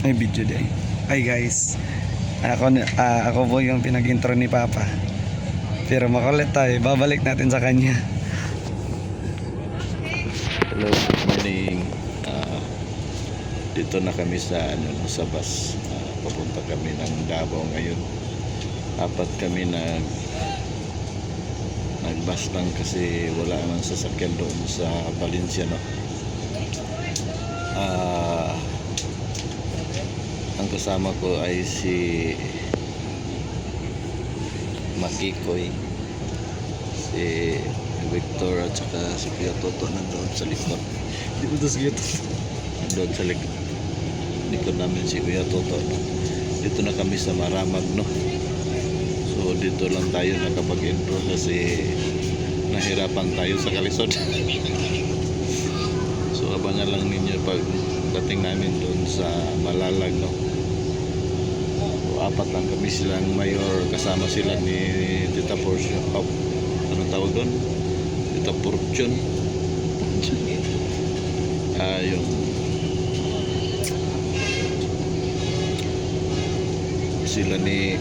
May video din. Hi guys. Ako po yung pinag-intro ni Papa. Pero makulit tayo. Babalik natin sa kanya. Hello, good morning. Dito na kami sa sa bus. Papunta kami ng Davao ngayon. Apat kami nagbus lang kasi wala nang sasakyan doon sa Valencia, no. Ang kasama ko ay si Makikoy, si Victor at saka si Kuya Toto nandoon sa likod. Di ba ito si Kuya Toto? Nandoon sa likod namin si Kuya Toto, no? Dito na kami sa Maramag, no? So dito lang tayo nakapag-intro kasi nahirapan tayo sa kalisod. So abangan lang ninyo pag dating namin doon sa Malalag, no? So, apat lang kami, silang mayor, kasama sila ni Tita Portion. Anong tawag doon? Tita Portion. Yung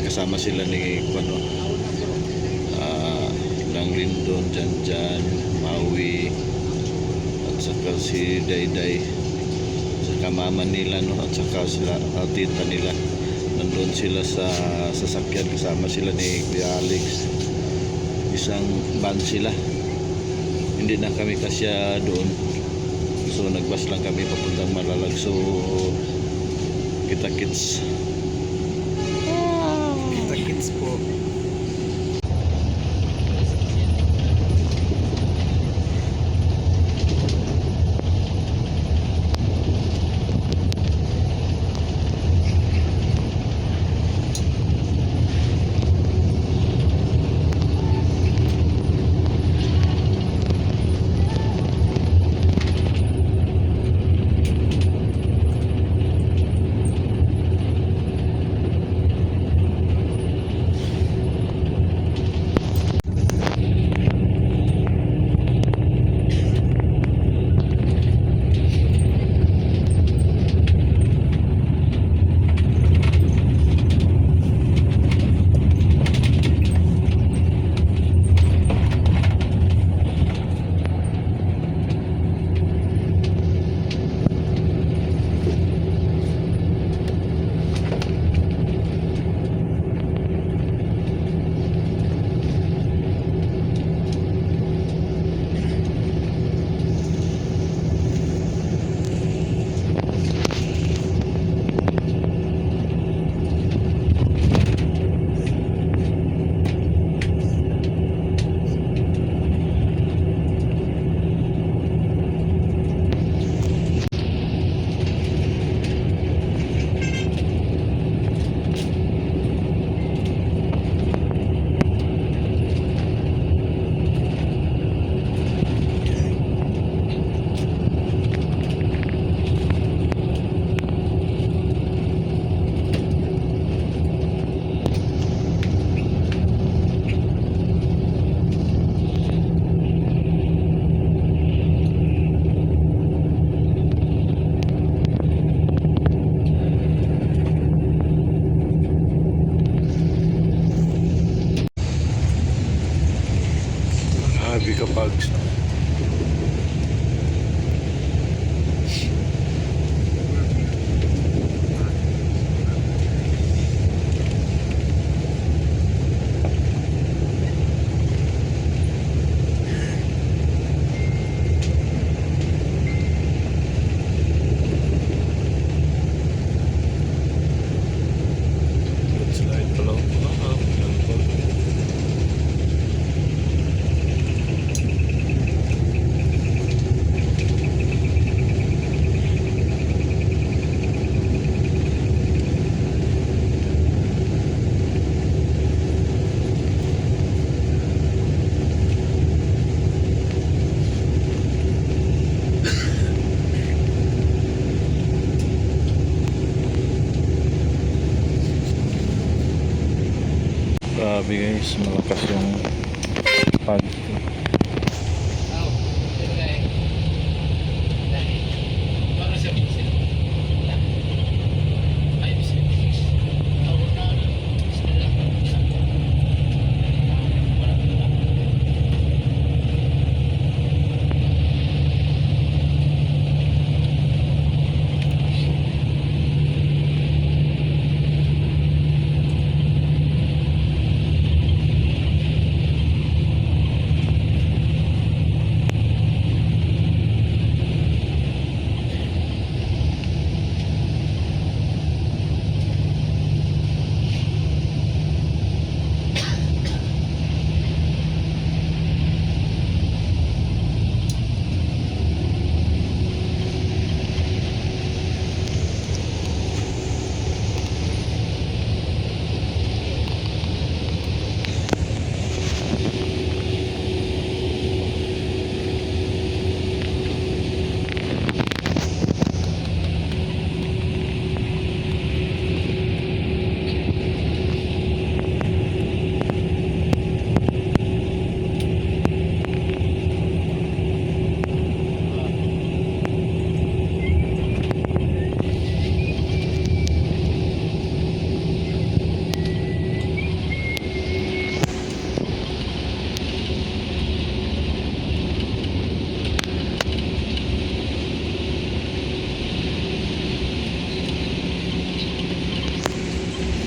kasama sila ni Lang Lindon, Janjan, Maui, at saka si Dayday, saka mama nila, no, at saka sila tita nila. Nandun sila sa sasakyan, kasama sila ni Kuya Alex. Isang van sila, hindi na kami kasya doon, so nagbus lang kami papuntang Malalag. So kita kids Po. Happy kapag grabe guys, malakas yung pag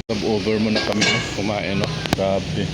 Over muna kami no? Kumain no? Grabe.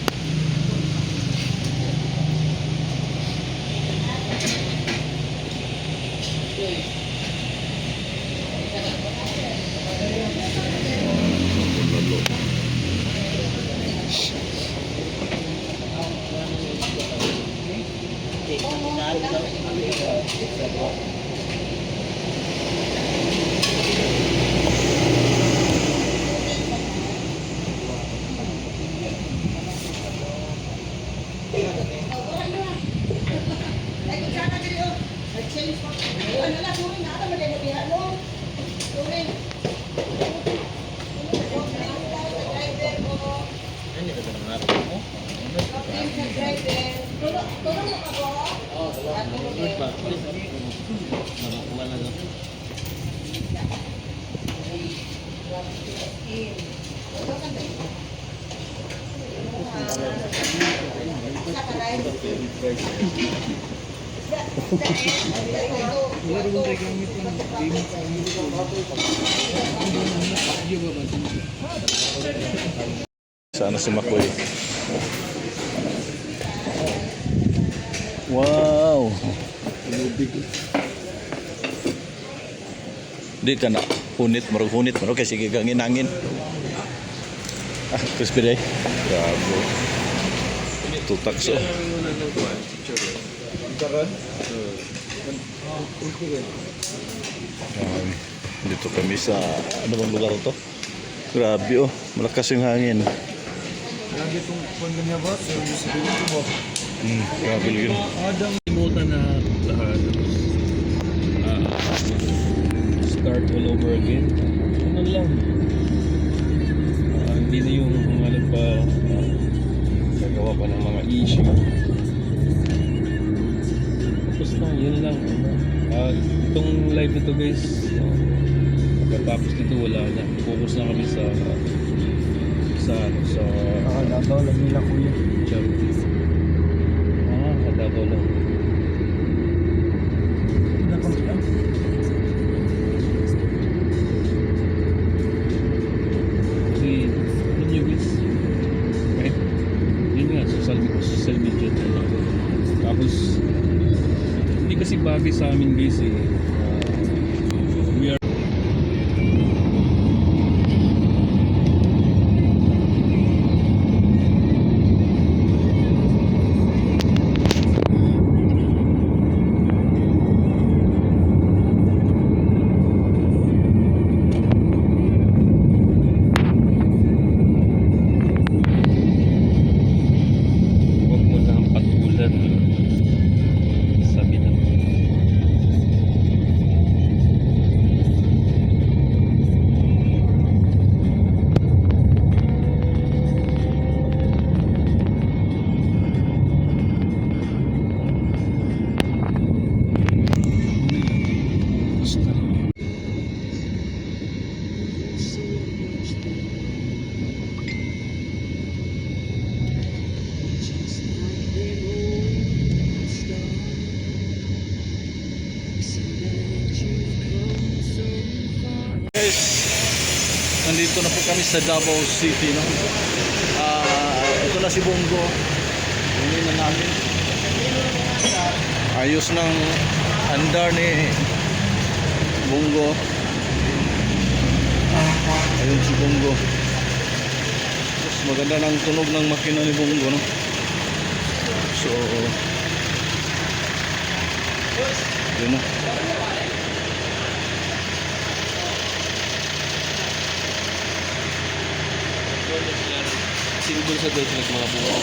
Sana si Makoy. Wow. Di ka na hunit marag kasi gigangin angin. Ah, crispy day. Grabe. Tutak so. Dito kami sa ano bang lugar to? Grabe oh, malakas yung hangin. Lagi itong pandemya ba? Service dito mo. Grabe yun. Adam. Limutan na lahat. Start all over again. Ano lang. Hindi na yung mga nagawa pa ng mga issue. Tapos na, yun lang. Itong live na to guys, pagkatapos nito wala na. Focus na kami sa Nakadabaw lang nila kuya. charity. Kadabaw lang. Kasi, alam nyo guys, kahit, yun nga, social media na lang. Tapos, hindi kasi bagay sa amin guys eh. We are huwag mo lang patulan sabi ng basta. Guys, nandito na po kami sa Davao City no. Ito na si Bongo. Hindi na namin. Ayos ng andar ni Bongo. Ayun si Bongo. Mas maganda ng tunog ng makina ni Bongo no. So yun na. Silbol sa doon mga bunga.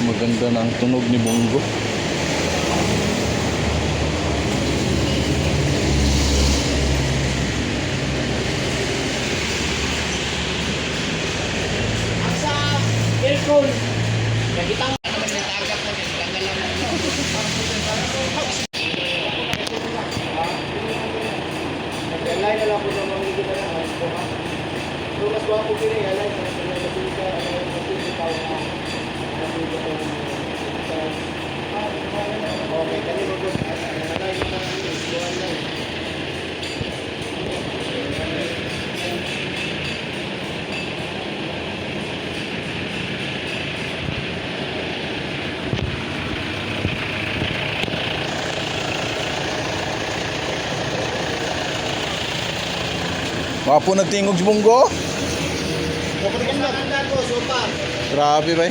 Maganda na ang tunog ni Bongo. Wapo nagtingog si Bunggo. Grabe ba?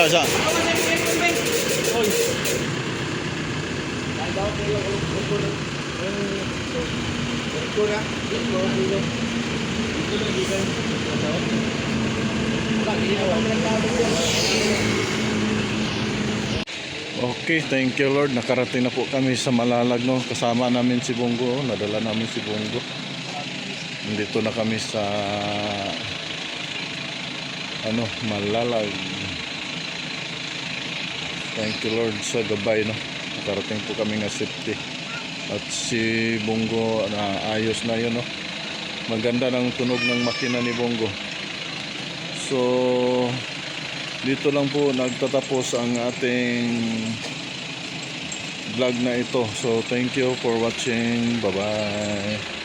Isa. Okay, thank you Lord. Nakarating na po kami sa Malalag, no. Kasama namin si Bunggo, nadala namin si Bunggo. Nandito na kami sa Malalag. Thank you Lord sa gabay, no. Nakarating po kami nga safety. At si Bunggo na ayos na yun, no. Maganda ng tunog ng makina ni Bunggo. So dito lang po nagtatapos ang ating vlog na ito. So thank you for watching. Bye bye.